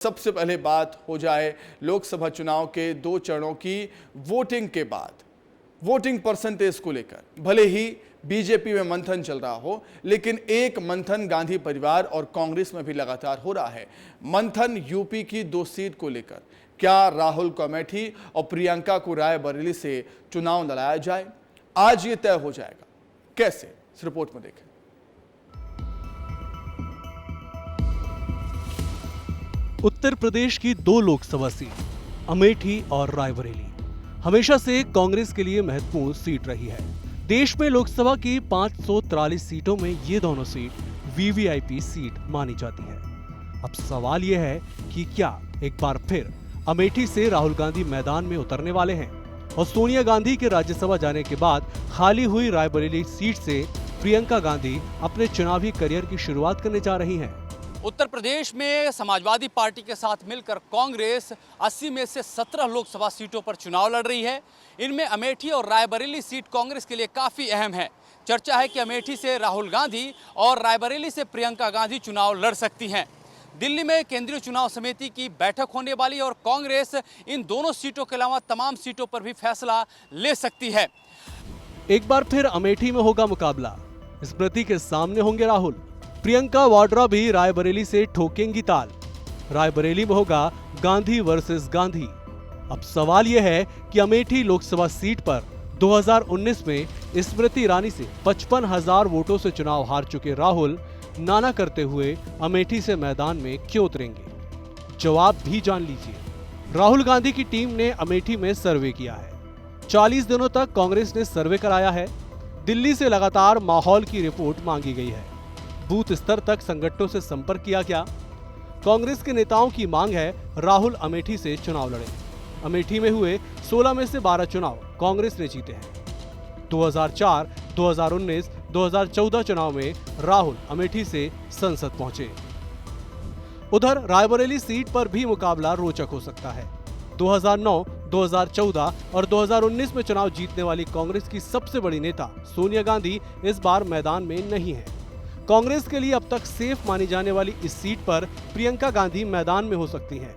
सबसे पहले बात हो जाए लोकसभा चुनाव के 2 चरणों की वोटिंग के बाद वोटिंग परसेंटेज को लेकर। भले ही बीजेपी में मंथन चल रहा हो, लेकिन एक मंथन गांधी परिवार और कांग्रेस में भी लगातार हो रहा है। मंथन यूपी की 2 सीट को लेकर। क्या राहुल को अमेठी और प्रियंका को रायबरेली से चुनाव लड़ाया जाए? आज ये तय हो जाएगा। कैसे, इस रिपोर्ट में देखें। उत्तर प्रदेश की 2 लोकसभा सीट अमेठी और रायबरेली हमेशा से कांग्रेस के लिए महत्वपूर्ण सीट रही है। देश में लोकसभा की 543 सीटों में ये दोनों सीट वीवीआईपी सीट मानी जाती है। अब सवाल यह है कि क्या एक बार फिर अमेठी से राहुल गांधी मैदान में उतरने वाले हैं और सोनिया गांधी के राज्यसभा जाने के बाद खाली हुई रायबरेली सीट से प्रियंका गांधी अपने चुनावी करियर की शुरुआत करने जा रही हैं। उत्तर प्रदेश में समाजवादी पार्टी के साथ मिलकर कांग्रेस 80 में से 17 लोकसभा सीटों पर चुनाव लड़ रही है। इनमें अमेठी और रायबरेली सीट कांग्रेस के लिए काफ़ी अहम है। चर्चा है कि अमेठी से राहुल गांधी और रायबरेली से प्रियंका गांधी चुनाव लड़ सकती हैं। दिल्ली में केंद्रीय चुनाव समिति की बैठक होने वाली और कांग्रेस इन दोनों सीटों के अलावा तमाम सीटों पर भी फैसला ले सकती है। एक बार फिर अमेठी में होगा मुकाबला। स्मृति के सामने होंगे राहुल। प्रियंका वाड्रा भी रायबरेली से ठोकेंगी ताल। रायबरेली में होगा गांधी वर्सेस गांधी। अब सवाल यह है कि अमेठी लोकसभा सीट पर 2019 में स्मृति ईरानी से 55,000 वोटों से चुनाव हार चुके राहुल नाना करते हुए अमेठी से मैदान में क्यों उतरेंगे? जवाब भी जान लीजिए। राहुल गांधी की टीम ने अमेठी में सर्वे किया है। 40 दिनों तक कांग्रेस ने सर्वे कराया है। दिल्ली से लगातार माहौल की रिपोर्ट मांगी गई है। बूथ स्तर तक संगठनों से संपर्क किया गया। कांग्रेस के नेताओं की मांग है राहुल अमेठी से चुनाव लड़े। अमेठी में हुए 16 में से 12 चुनाव कांग्रेस ने जीते हैं। 2004, 2019, 2014 चुनाव में राहुल अमेठी से संसद पहुंचे। उधर रायबरेली सीट पर भी मुकाबला रोचक हो सकता है। 2009, 2014 और 2019 में चुनाव जीतने वाली कांग्रेस की सबसे बड़ी नेता सोनिया गांधी इस बार मैदान में नहीं है। कांग्रेस के लिए अब तक सेफ मानी जाने वाली इस सीट पर प्रियंका गांधी मैदान में हो सकती हैं।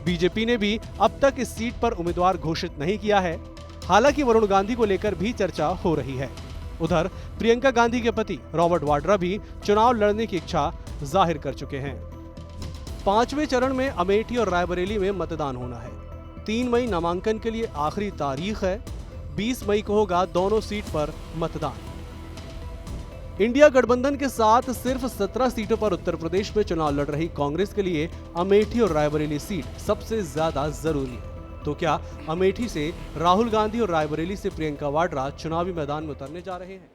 बीजेपी ने भी अब तक इस सीट पर उम्मीदवार घोषित नहीं किया है। हालांकि वरुण गांधी को लेकर भी चर्चा हो रही है। उधर प्रियंका गांधी के पति रॉबर्ट वाड्रा भी चुनाव लड़ने की इच्छा जाहिर कर चुके हैं। 5वें चरण में अमेठी और रायबरेली में मतदान होना है। 3 मई नामांकन के लिए आखिरी तारीख है। 20 मई को होगा दोनों सीट पर मतदान। इंडिया गठबंधन के साथ सिर्फ 17 सीटों पर उत्तर प्रदेश में चुनाव लड़ रही कांग्रेस के लिए अमेठी और रायबरेली सीट सबसे ज्यादा जरूरी है। तो क्या अमेठी से राहुल गांधी और रायबरेली से प्रियंका वाड्रा चुनावी मैदान में उतरने जा रहे हैं?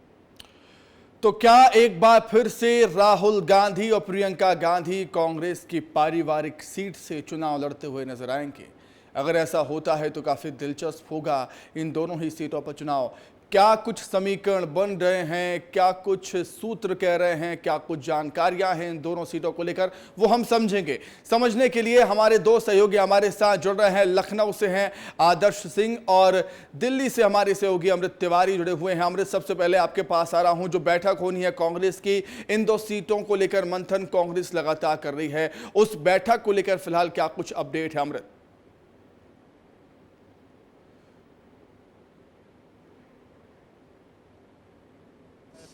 तो क्या एक बार फिर से राहुल गांधी और प्रियंका गांधी कांग्रेस की पारिवारिक सीट से चुनाव लड़ते हुए नजर आएंगे? अगर ऐसा होता है तो काफी दिलचस्प होगा इन दोनों ही सीटों पर चुनाव। क्या कुछ समीकरण बन रहे हैं, क्या कुछ सूत्र कह रहे हैं, क्या कुछ जानकारियां हैं इन दोनों सीटों को लेकर, वो हम समझेंगे। समझने के लिए हमारे 2 सहयोगी हमारे साथ जुड़ रहे हैं। लखनऊ से हैं आदर्श सिंह और दिल्ली से हमारे सहयोगी अमृत तिवारी जुड़े हुए हैं। अमृत, सबसे पहले आपके पास आ रहा हूं। जो बैठक होनी है कांग्रेस की, इन 2 सीटों को लेकर मंथन कांग्रेस लगातार कर रही है, उस बैठक को लेकर फिलहाल क्या कुछ अपडेट है अमृत?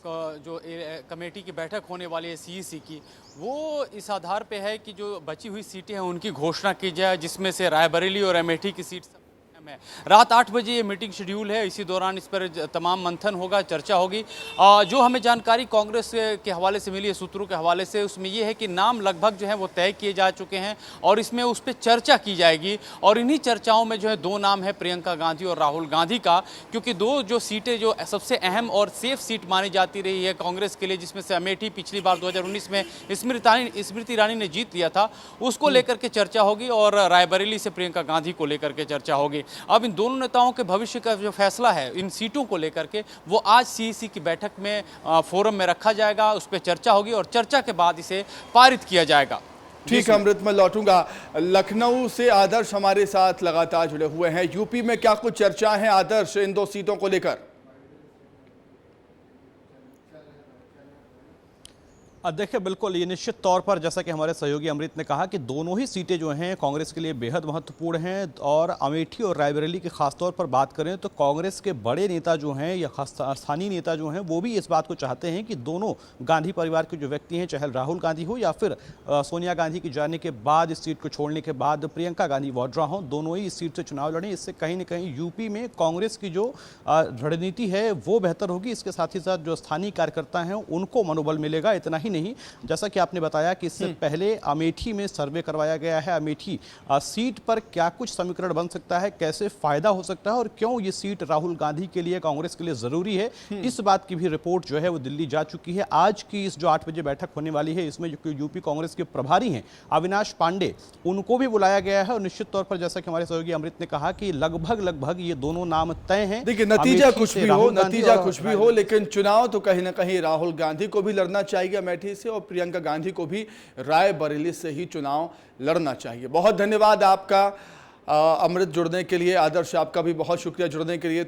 जो कमेटी की बैठक होने वाली है सीईसी की, वो इस आधार पे है कि जो बची हुई सीटें हैं उनकी घोषणा की जाए, जिसमें से रायबरेली और अमेठी की सीट है। रात 8 बजे ये मीटिंग शेड्यूल है। इसी दौरान इस पर तमाम मंथन होगा, चर्चा होगी। जो हमें जानकारी कांग्रेस के हवाले से मिली है, सूत्रों के हवाले से, उसमें ये है कि नाम लगभग जो है वो तय किए जा चुके हैं और इसमें उस पर चर्चा की जाएगी। और इन्हीं चर्चाओं में जो है 2 नाम है प्रियंका गांधी और राहुल गांधी का, क्योंकि 2 जो सीटें जो सबसे अहम और सेफ सीट मानी जाती रही है कांग्रेस के लिए, जिसमें से अमेठी पिछली बार 2019 में स्मृति ईरानी ने जीत लिया था, उसको लेकर के चर्चा होगी और रायबरेली से प्रियंका गांधी को लेकर के चर्चा होगी। अब इन दोनों नेताओं के भविष्य का जो फैसला है इन सीटों को लेकर के, वो आज सीईसी की बैठक में फोरम में रखा जाएगा, उस पर चर्चा होगी और चर्चा के बाद इसे पारित किया जाएगा। ठीक है अमृत, मैं लौटूंगा। लखनऊ से आदर्श हमारे साथ लगातार जुड़े हुए हैं। यूपी में क्या कुछ चर्चा है आदर्श इन 2 सीटों को लेकर? देखिए बिल्कुल, ये निश्चित तौर पर जैसा कि हमारे सहयोगी अमृत ने कहा कि दोनों ही सीटें जो हैं कांग्रेस के लिए बेहद महत्वपूर्ण हैं। और अमेठी और रायबरेली की खासतौर पर बात करें तो कांग्रेस के बड़े नेता जो हैं या खास स्थानीय नेता जो हैं वो भी इस बात को चाहते हैं कि दोनों गांधी परिवार के जो व्यक्ति हैं, चाहे राहुल गांधी हो या फिर सोनिया गांधी की जाने के बाद, इस सीट को छोड़ने के बाद प्रियंका गांधी वाड्रा हो, दोनों ही इस सीट से चुनाव लड़ें। इससे कहीं ना कहीं यूपी में कांग्रेस की जो रणनीति है वो बेहतर होगी। इसके साथ ही साथ जो स्थानीय कार्यकर्ता हैं उनको मनोबल मिलेगा। इतना ही नहीं, जैसा कि आपने बताया कि इससे पहले अमेठी में सर्वे करवाया गया है। अमेठी सीट पर क्या कुछ समीकरण बन सकता है, कैसे फायदा हो सकता है और क्यों ये सीट राहुल गांधी के लिए, कांग्रेस के लिए जरूरी है, इस बात की भी रिपोर्ट जो है वो दिल्ली जा चुकी है। आज की इस जो 8 बजे बैठक होने वाली है, इसमें जो यूपी कांग्रेस के प्रभारी हैं अविनाश पांडे, उनको भी बुलाया गया है। और निश्चित तौर पर जैसा कि हमारे सहयोगी अमृत ने कहा कि लगभग ये दोनों नाम तय हैं। देखिए, नतीजा कुछ भी हो, लेकिन चुनाव तो कहीं ना कहीं राहुल गांधी को भी लड़ना चाहिए अमेठी से, और प्रियंका गांधी को भी रायबरेली से ही चुनाव लड़ना चाहिए। बहुत धन्यवाद आपका अमृत जुड़ने के लिए। आदर्श, आपका भी बहुत शुक्रिया जुड़ने के लिए।